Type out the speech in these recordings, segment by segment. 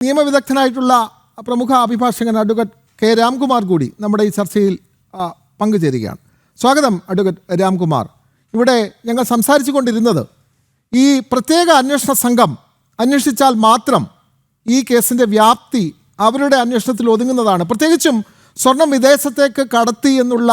നിയമവിദഗ്ധനായിട്ടുള്ള പ്രമുഖ അഭിഭാഷകൻ advocate K Ramkumar കൂടി നമ്മുടെ ഈ ചർച്ചയിൽ പങ്കുചേരുകയാണ്. സ്വാഗതം അഡ്വക്കേറ്റ് രാംകുമാർ. ഇവിടെ ഞങ്ങൾ സംസാരിച്ചു കൊണ്ടിരുന്നത് ഈ പ്രത്യേക അന്വേഷണ സംഘം അന്വേഷിച്ചാൽ മാത്രം ഈ കേസിൻ്റെ വ്യാപ്തി അവരുടെ അന്വേഷണത്തിൽ ഒതുങ്ങുന്നതാണ്. പ്രത്യേകിച്ചും സ്വർണം വിദേശത്തേക്ക് കടത്തി എന്നുള്ള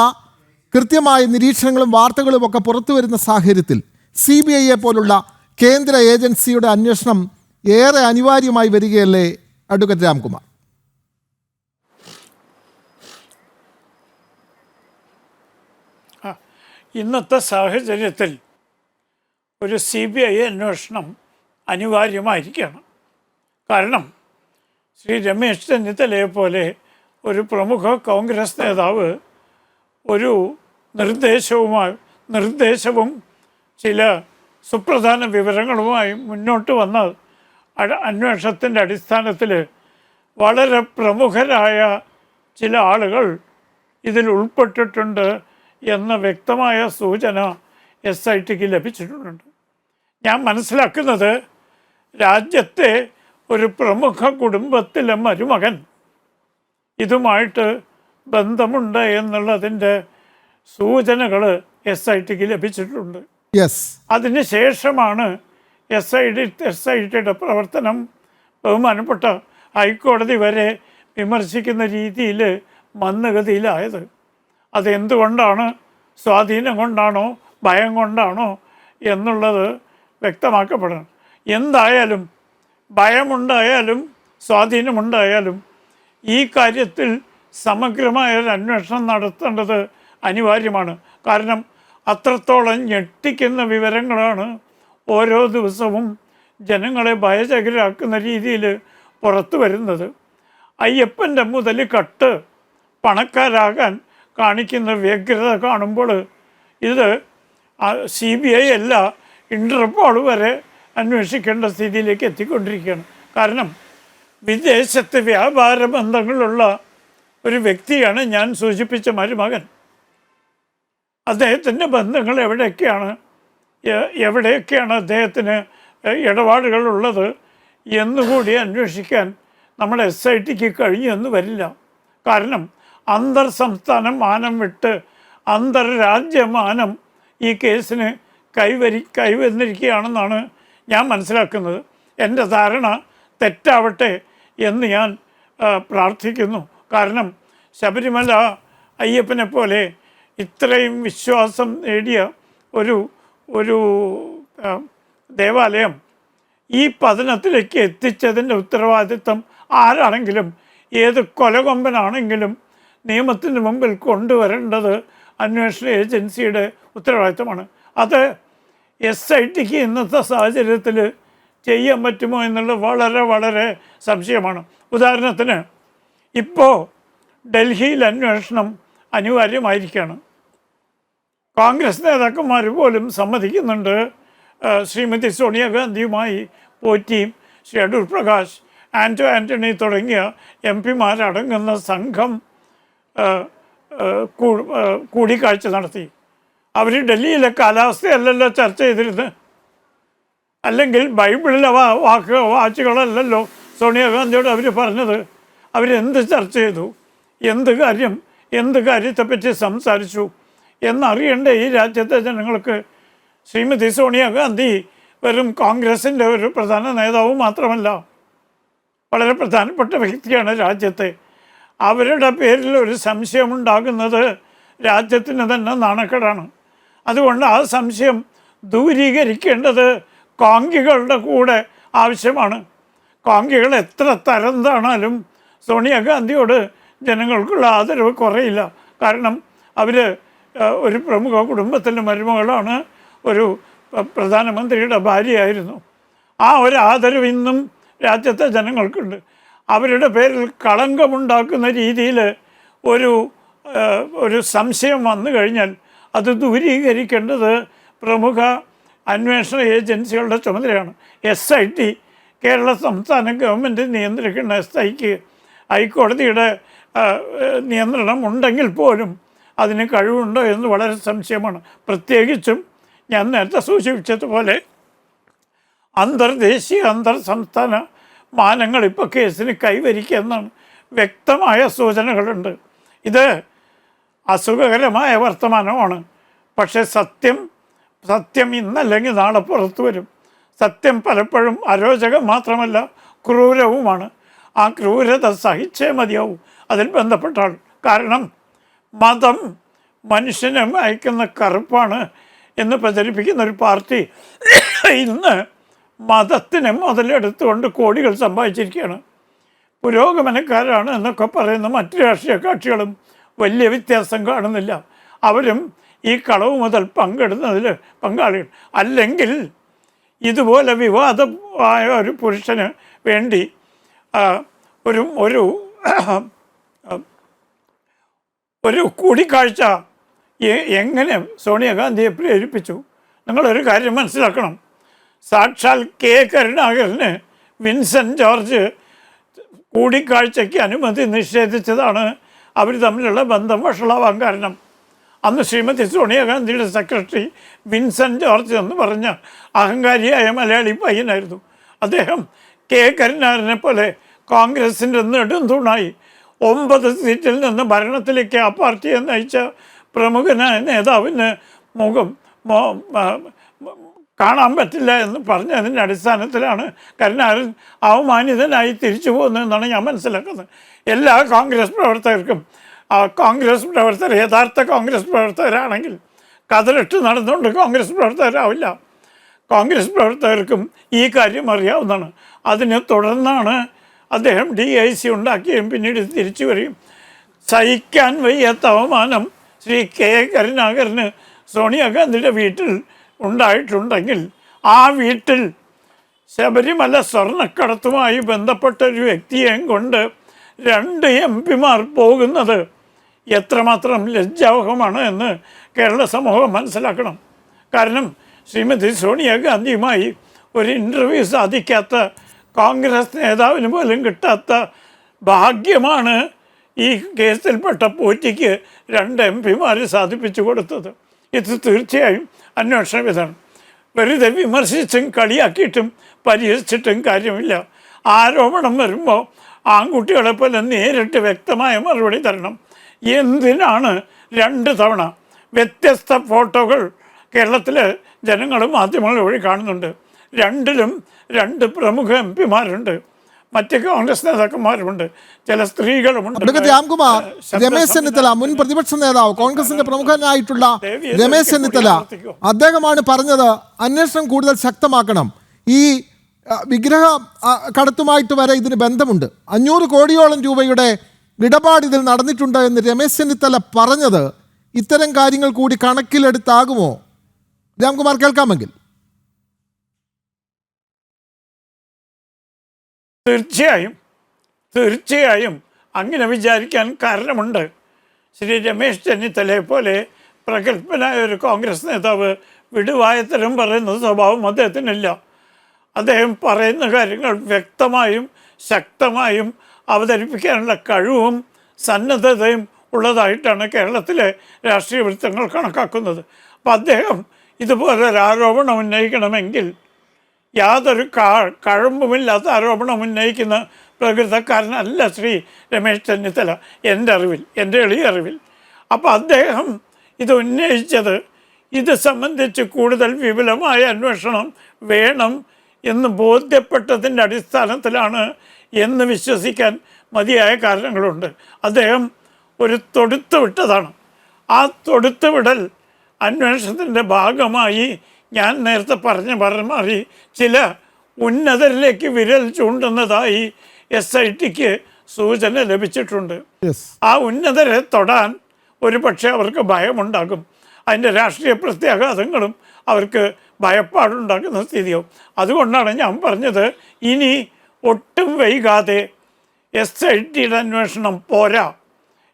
കൃത്യമായ നിരീക്ഷണങ്ങളും വാർത്തകളും ഒക്കെ പുറത്തു വരുന്ന സാഹചര്യത്തിൽ CBI പോലുള്ള കേന്ദ്ര ഏജൻസിയുടെ അന്വേഷണം ഏറെ അനിവാര്യമായി വരികയല്ലേ അഡ്വക്കേറ്റ് രാംകുമാർ? ഇന്നത്തെ സാഹചര്യത്തിൽ ഒരു CBI അന്വേഷണം അനിവാര്യമായിരിക്കുകയാണ്. കാരണം ശ്രീ രമേശ് ചെന്നിത്തലയെ പോലെ ഒരു പ്രമുഖ കോൺഗ്രസ് നേതാവ് ഒരു നിർദ്ദേശവും ചില സുപ്രധാന വിവരങ്ങളുമായി മുന്നോട്ട് വന്ന അന്വേഷണത്തിൻ്റെ അടിസ്ഥാനത്തിൽ വളരെ പ്രമുഖരായ ചില ആളുകൾ ഇതിൽ ഉൾപ്പെട്ടിട്ടുണ്ട് എന്ന വ്യക്തമായ സൂചന SITക്ക് ലഭിച്ചിട്ടുണ്ട്. ഞാൻ മനസ്സിലാക്കുന്നത് രാജ്യത്തെ ഒരു പ്രമുഖ കുടുംബത്തിലെ മരുമകൻ ഇതുമായിട്ട് ബന്ധമുണ്ട് എന്നുള്ളതിൻ്റെ സൂചനകൾ SITക്ക് ലഭിച്ചിട്ടുണ്ട്. അതിനുശേഷമാണ് SITയുടെ പ്രവർത്തനം ബഹുമാനപ്പെട്ട ഹൈക്കോടതി വരെ വിമർശിക്കുന്ന രീതിയിൽ മന്ദഗതിയിലായത്. അതെന്തുകൊണ്ടാണ്? സ്വാധീനം കൊണ്ടാണോ ഭയം കൊണ്ടാണോ എന്നുള്ളത് വ്യക്തമാക്കപ്പെടണം. എന്തായാലും ഭയമുണ്ടായാലും സ്വാധീനമുണ്ടായാലും ഈ കാര്യത്തിൽ സമഗ്രമായ ഒരു അന്വേഷണം നടത്തേണ്ടത് അനിവാര്യമാണ്. കാരണം അത്രത്തോളം ഞെട്ടിക്കുന്ന വിവരങ്ങളാണ് ഓരോ ദിവസവും ജനങ്ങളെ ഭയചകിതരാക്കുന്ന രീതിയിൽ പുറത്തു വരുന്നത്. അയ്യപ്പൻ്റെ മുതൽ കട്ട് പണക്കാരാകാൻ കാണിക്കുന്ന വ്യഗ്രത കാണുമ്പോൾ ഇത് CBI അല്ല, ഇൻ്റർപോൾ വരെ അന്വേഷിക്കേണ്ട സ്ഥിതിയിലേക്ക് എത്തിക്കൊണ്ടിരിക്കുകയാണ്. കാരണം വിദേശത്ത് വ്യാപാര ബന്ധങ്ങളുള്ള ഒരു വ്യക്തിയാണ് ഞാൻ സൂചിപ്പിച്ച മരുമകൻ. അദ്ദേഹത്തിൻ്റെ ബന്ധങ്ങൾ എവിടെയൊക്കെയാണ് അദ്ദേഹത്തിന് ഇടപാടുകളുള്ളത് എന്നുകൂടി അന്വേഷിക്കാൻ നമ്മുടെ SITക്ക് കഴിഞ്ഞെന്ന് വരില്ല. കാരണം അന്തർ സംസ്ഥാന മാനം വിട്ട് അന്തർരാജ്യമാനം ഈ കേസിന് കൈവന്നിരിക്കുകയാണെന്നാണ് ഞാൻ മനസ്സിലാക്കുന്നത്. എൻ്റെ ധാരണ തെറ്റാവട്ടെ എന്ന് ഞാൻ പ്രാർത്ഥിക്കുന്നു. കാരണം ശബരിമല അയ്യപ്പനെ പോലെ ഇത്രയും വിശ്വാസം നേടിയ ഒരു ദേവാലയം ഈ പതനത്തിലേക്ക് എത്തിച്ചതിൻ്റെ ഉത്തരവാദിത്വം ആരാണെങ്കിലും ഏത് കൊലകൊമ്പനാണെങ്കിലും നിയമത്തിന് മുമ്പിൽ കൊണ്ടുവരേണ്ടത് അന്വേഷണ ഏജൻസിയുടെ ഉത്തരവാദിത്വമാണ്. അത് SITക്ക് ഇന്നത്തെ സാഹചര്യത്തിൽ ചെയ്യാൻ പറ്റുമോ എന്നുള്ളത് വളരെ വളരെ സംശയമാണ്. ഉദാഹരണത്തിന് ഇപ്പോൾ ഡൽഹിയിൽ അന്വേഷണം അനിവാര്യമായിരിക്കുകയാണ്. കോൺഗ്രസ് നേതാക്കന്മാർ പോലും സമ്മതിക്കുന്നുണ്ട്. ശ്രീമതി സോണിയാഗാന്ധിയുമായി പോറ്റിയും ശ്രീ അടൂർ പ്രകാശ്, ആൻ്റണി തുടങ്ങിയ MP മാരടങ്ങുന്ന സംഘം കൂടിക്കാഴ്ച നടത്തി. അവർ ഡൽഹിയിലെ കാലാവസ്ഥയല്ലല്ലോ ചർച്ച ചെയ്തിരുന്നത്. അല്ലെങ്കിൽ ബൈബിളിലെ വാക്കുകളല്ലല്ലോ സോണിയാഗാന്ധിയോട് അവർ പറഞ്ഞത്. അവരെന്ത് ചർച്ച ചെയ്തു, എന്ത് കാര്യത്തെപ്പറ്റി സംസാരിച്ചു എന്നറിയേണ്ട ഈ രാജ്യത്തെ ജനങ്ങൾക്ക്. ശ്രീമതി സോണിയാഗാന്ധി വെറും കോൺഗ്രസിൻ്റെ ഒരു പ്രധാന നേതാവ് മാത്രമല്ല, വളരെ പ്രധാനപ്പെട്ട വ്യക്തിയാണ് രാജ്യത്തെ. അവരുടെ പേരിൽ ഒരു സംശയമുണ്ടാകുന്നത് രാജ്യത്തിന് തന്നെ നാണക്കേടാണ്. അതുകൊണ്ട് ആ സംശയം ദൂരീകരിക്കേണ്ടത് കോൺഗ്രസുകളുടെ കൂടെ ആവശ്യമാണ്. കോൺഗ്രസുകൾ എത്ര തരം താണാലും സോണിയാഗാന്ധിയോട് ജനങ്ങൾക്കുള്ള ആദരവ് കുറയില്ല. കാരണം അവർ ഒരു പ്രമുഖ കുടുംബത്തിൻ്റെ മരുമകളാണ്, ഒരു പ്രധാനമന്ത്രിയുടെ ഭാര്യയായിരുന്നു. ആ ഒരു ആദരവ് ഇന്നും രാജ്യത്തെ ജനങ്ങൾക്കുണ്ട്. അവരുടെ പേരിൽ കളങ്കമുണ്ടാക്കുന്ന രീതിയിൽ ഒരു സംശയം വന്നു കഴിഞ്ഞാൽ അത് ദൂരീകരിക്കേണ്ടത് പ്രമുഖ അന്വേഷണ ഏജൻസികളുടെ ചുമതലയാണ്. SIT കേരള സംസ്ഥാന ഗവൺമെൻറ് നിയന്ത്രിക്കുന്ന SITക്ക് ഹൈക്കോടതിയുടെ നിയന്ത്രണം ഉണ്ടെങ്കിൽ പോലും അതിന് കഴിവുണ്ടോ എന്ന് വളരെ സംശയമാണ്. പ്രത്യേകിച്ചും ഞാൻ നേരത്തെ സൂചിപ്പിച്ചതുപോലെ അന്തർദേശീയ അന്തർ സംസ്ഥാന മാനങ്ങൾ ഇപ്പോൾ കേസിന് കൈവരിക്കുമെന്നാണ് വ്യക്തമായ സൂചനകളുണ്ട്. ഇത് അസുഖകരമായ വർത്തമാനമാണ്. പക്ഷേ സത്യം ഇന്നല്ലെങ്കിൽ നാളെ പുറത്തു വരും. സത്യം പലപ്പോഴും അരോചകം മാത്രമല്ല, ക്രൂരവുമാണ്. ആ ക്രൂരത സഹിച്ചേ മതിയാവും അതിൽ ബന്ധപ്പെട്ട ആൾ. കാരണം മതം മനുഷ്യനെ അയക്കുന്ന കറുപ്പാണ് എന്ന് പ്രചരിപ്പിക്കുന്ന ഒരു പാർട്ടി ഇന്ന് മതത്തിനെ മുതലെടുത്തുകൊണ്ട് കോടികൾ സമ്പാദിച്ചിരിക്കുകയാണ്. പുരോഗമനക്കാരാണ് എന്നൊക്കെ പറയുന്ന മറ്റ് രാഷ്ട്രീയ കക്ഷികളും വലിയ വ്യത്യാസം കാണുന്നില്ല. അവരും ഈ കളവ് മുതൽ പങ്കിടുന്നതിൽ പങ്കാളികൾ. അല്ലെങ്കിൽ ഇതുപോലെ വിവാദമായ ഒരു പുരുഷന് വേണ്ടി ഒരു ഒരു ഒരു കൂടിക്കാഴ്ച എങ്ങനെ സോണിയാഗാന്ധിയെ പ്രേരിപ്പിച്ചു? നിങ്ങളൊരു കാര്യം മനസ്സിലാക്കണം. സാക്ഷാൽ കെ കരുണാകരന് വിൻസെൻ്റ് ജോർജ് കൂടിക്കാഴ്ചയ്ക്ക് അനുമതി നിഷേധിച്ചതാണ് അവർ തമ്മിലുള്ള ബന്ധം വഷളാവാൻ കാരണം. അന്ന് ശ്രീമതി സോണിയാഗാന്ധിയുടെ സെക്രട്ടറി വിൻസെൻ്റ് ജോർജ് എന്ന് പറഞ്ഞ അഹങ്കാരിയായ മലയാളി പയ്യനായിരുന്നു. അദ്ദേഹം കെ കരുണാകരനെ പോലെ കോൺഗ്രസിൻ്റെ നെടുംതൂണായി 9 സീറ്റിൽ നിന്ന് ഭരണത്തിലേക്ക് ആ പാർട്ടിയെ നയിച്ച പ്രമുഖനായ നേതാവിന് മുഖം കാണാൻ പറ്റില്ല എന്ന് പറഞ്ഞതിൻ്റെ അടിസ്ഥാനത്തിലാണ് കരുണാകരൻ അവമാനിതനായി തിരിച്ചു പോകുന്നതെന്നാണ് ഞാൻ മനസ്സിലാക്കുന്നത്. എല്ലാ കോൺഗ്രസ് പ്രവർത്തകർക്കും കോൺഗ്രസ് പ്രവർത്തകർ യഥാർത്ഥ കോൺഗ്രസ് പ്രവർത്തകരാണെങ്കിൽ കതറിട്ട് നടന്നുകൊണ്ട് കോൺഗ്രസ് പ്രവർത്തകരാവില്ല. കോൺഗ്രസ് പ്രവർത്തകർക്കും ഈ കാര്യം അറിയാവുന്നതാണ്. അതിനെ തുടർന്നാണ് അദ്ദേഹം DIC ഉണ്ടാക്കുകയും പിന്നീട് തിരിച്ചു വരികയും. സഹിക്കാൻ വയ്യാത്ത അവമാനം ശ്രീ കെ കരുണാകരന് സോണിയാഗാന്ധിയുടെ വീട്ടിൽ ഉണ്ടായിട്ടുണ്ടെങ്കിൽ ആ വീട്ടിൽ ശബരിമല സ്വർണ്ണക്കടത്തുമായി ബന്ധപ്പെട്ട ഒരു വ്യക്തിയെയും കൊണ്ട് 2 MP-മാർ പോകുന്നത് എത്രമാത്രം ലജ്ജാവഹമാണ് എന്ന് കേരള സമൂഹം മനസ്സിലാക്കണം. കാരണം ശ്രീമതി സോണിയാഗാന്ധിയുമായി ഒരു ഇൻ്റർവ്യൂ സാധിക്കാത്ത കോൺഗ്രസ് നേതാവിന് പോലും കിട്ടാത്ത ഭാഗ്യമാണ് ഈ കേസിൽപ്പെട്ട പോറ്റിക്ക് 2 MP-മാർ സാധിപ്പിച്ചു കൊടുത്തത്. ഇത് തീർച്ചയായും അന്വേഷണ വിധമാണ്. വെറുതെ വിമർശിച്ചും കളിയാക്കിയിട്ടും പരിഹസിച്ചിട്ടും കാര്യമില്ല. ആരോപണം വരുമ്പോൾ ആൺകുട്ടികളെ പോലെ നേരിട്ട് വ്യക്തമായ മറുപടി തരണം. എന്തിനാണ് 2 തവണ വ്യത്യസ്ത ഫോട്ടോകൾ കേരളത്തിലെ ജനങ്ങളും മാധ്യമങ്ങളും വഴി കാണുന്നുണ്ട്? 2ലും 2 പ്രമുഖ MP-മാരുണ്ട്, മറ്റ് കോൺഗ്രസ് നേതാക്കന്മാരുമുണ്ട്, ചില സ്ത്രീകളുമുണ്ട്. അഡ്വക്കേറ്റ് രാംകുമാർ, രമേശ് ചെന്നിത്തല, മുൻ പ്രതിപക്ഷ നേതാവ്, കോൺഗ്രസിന്റെ പ്രമുഖനായിട്ടുള്ള രമേശ് ചെന്നിത്തല, അദ്ദേഹമാണ് പറഞ്ഞത് അന്വേഷണം കൂടുതൽ ശക്തമാക്കണം. ഈ വിഗ്രഹ കടത്തുമായിട്ട് വരെ ഇതിന് ബന്ധമുണ്ട്. 500 കോടിയോളം രൂപയുടെ ഇടപാട് ഇതിൽ നടന്നിട്ടുണ്ട് എന്ന് രമേശ് ചെന്നിത്തല പറഞ്ഞത് ഇത്തരം കാര്യങ്ങൾ കൂടി കണക്കിലെടുത്താകുമോ? രാംകുമാർ കേൾക്കാമെങ്കിൽ. തീർച്ചയായും അങ്ങനെ വിചാരിക്കാൻ കാരണമുണ്ട്. ശ്രീ രമേശ് ചെന്നിത്തലയെ പോലെ പ്രഗത്ഭനായ ഒരു കോൺഗ്രസ് നേതാവ് വിടുവായത്തരം പറയുന്ന സ്വഭാവം അദ്ദേഹത്തിനില്ല. അദ്ദേഹം പറയുന്ന കാര്യങ്ങൾ വ്യക്തമായും ശക്തമായും അവതരിപ്പിക്കാനുള്ള കഴിവും സന്നദ്ധതയും ഉള്ളതായിട്ടാണ് കേരളത്തിലെ രാഷ്ട്രീയ വൃത്തങ്ങൾ കണക്കാക്കുന്നത്. അപ്പം അദ്ദേഹം ഇതുപോലൊരു ആരോപണം ഉന്നയിക്കണമെങ്കിൽ യാതൊരു കഴമ്പുമില്ലാത്ത ആരോപണം ഉന്നയിക്കുന്ന പ്രകൃതക്കാരനല്ല ശ്രീ രമേശ് ചെന്നിത്തല, എൻ്റെ എളിയ അറിവിൽ. അപ്പോൾ അദ്ദേഹം ഇത് ഉന്നയിച്ചത് ഇത് സംബന്ധിച്ച് കൂടുതൽ വിപുലമായ അന്വേഷണം വേണം എന്ന് ബോധ്യപ്പെട്ടതിൻ്റെ അടിസ്ഥാനത്തിലാണ് എന്ന് വിശ്വസിക്കാൻ മതിയായ കാരണങ്ങളുണ്ട്. അദ്ദേഹം ഒരു തൊടുത്തുവിട്ടതാണ്. ആ തൊടുത്തുവിടൽ അന്വേഷണത്തിൻ്റെ ഭാഗമായി ഞാൻ നേരത്തെ പറഞ്ഞ ചില ഉന്നതരിലേക്ക് വിരൽ ചൂണ്ടുന്നതായി SITക്ക് സൂചന ലഭിച്ചിട്ടുണ്ട്. ആ ഉന്നതരെ തൊടാൻ ഒരു പക്ഷേ അവർക്ക് ഭയമുണ്ടാകും. അതിൻ്റെ രാഷ്ട്രീയ പ്രത്യാഘാതങ്ങളും അവർക്ക് ഭയപ്പാടുണ്ടാക്കുന്ന സ്ഥിതിയാവും. അതുകൊണ്ടാണ് ഞാൻ പറഞ്ഞത്, ഇനി ഒട്ടും വൈകാതെ SITയുടെ അന്വേഷണം പോരാ.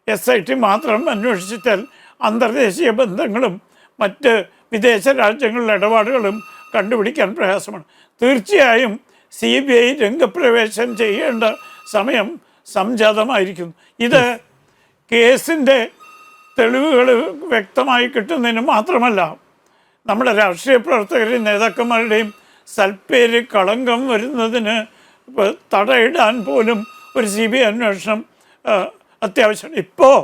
SIT മാത്രം അന്വേഷിച്ചാൽ അന്തർദേശീയ ബന്ധങ്ങളും മറ്റ് വിദേശ രാജ്യങ്ങളിലെ ഇടപാടുകളും കണ്ടുപിടിക്കാൻ പ്രയാസമാണ്. തീർച്ചയായും CBI രംഗപ്രവേശം ചെയ്യേണ്ട സമയം സംജാതമായിരിക്കുന്നു. ഇത് കേസിൻ്റെ തെളിവുകൾ വ്യക്തമായി കിട്ടുന്നതിന് മാത്രമല്ല, നമ്മുടെ രാഷ്ട്രീയ പ്രവർത്തകരുടെയും നേതാക്കന്മാരുടെയും സൽപ്പേര് കളങ്കം വരുന്നതിന് ഇപ്പോൾ തടയിടാൻ പോലും ഒരു CBI അന്വേഷണം അത്യാവശ്യമാണ്. ഇപ്പോൾ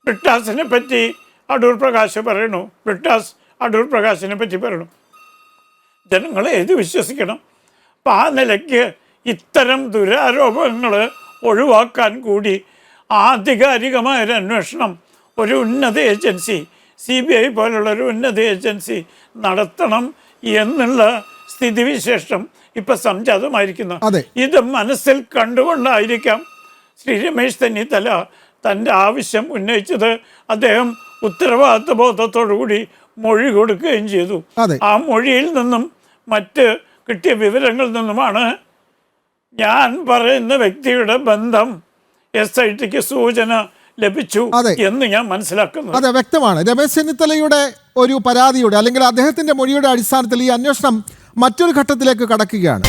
ബ്രിട്ടാസിനെ പറ്റി അടൂർ പ്രകാശ് പറയണു, ബ്രിട്ടാസ് അടൂർ പ്രകാശിനെ പറ്റി പറയണു. ജനങ്ങളെ ഏത് വിശ്വസിക്കണം? അപ്പം ആ നിലയ്ക്ക് ഇത്തരം ദുരാരോപണങ്ങൾ ഒഴിവാക്കാൻ കൂടി ആധികാരികമായൊരു അന്വേഷണം ഒരു ഉന്നത ഏജൻസി, CBI പോലുള്ളൊരു ഉന്നത ഏജൻസി നടത്തണം എന്നുള്ള സ്ഥിതിവിശേഷം ഇപ്പം സംജാതമായിരിക്കുന്നു. ഇത് മനസ്സിൽ കണ്ടുകൊണ്ടായിരിക്കാം ശ്രീ രമേശ് ചെന്നിത്തല തൻ്റെ ആവശ്യം ഉന്നയിച്ചത്. അദ്ദേഹം ഉത്തരവാദിത്വ ബോധത്തോടുകൂടി മൊഴി കൊടുക്കുകയും ചെയ്തു. ആ മൊഴിയിൽ നിന്നും മറ്റ് കിട്ടിയ വിവരങ്ങളിൽ നിന്നുമാണ് ഞാൻ പറയുന്ന വ്യക്തിയുടെ ബന്ധം SITക്ക് സൂചന ലഭിച്ചു എന്ന് ഞാൻ മനസ്സിലാക്കുന്നു. അതെ, വ്യക്തമാണ്. രമേശ് ചെന്നിത്തലയുടെ ഒരു പരാതിയുടെ അല്ലെങ്കിൽ അദ്ദേഹത്തിന്റെ മൊഴിയുടെ അടിസ്ഥാനത്തിൽ ഈ അന്വേഷണം മറ്റൊരു ഘട്ടത്തിലേക്ക് കടക്കുകയാണ്.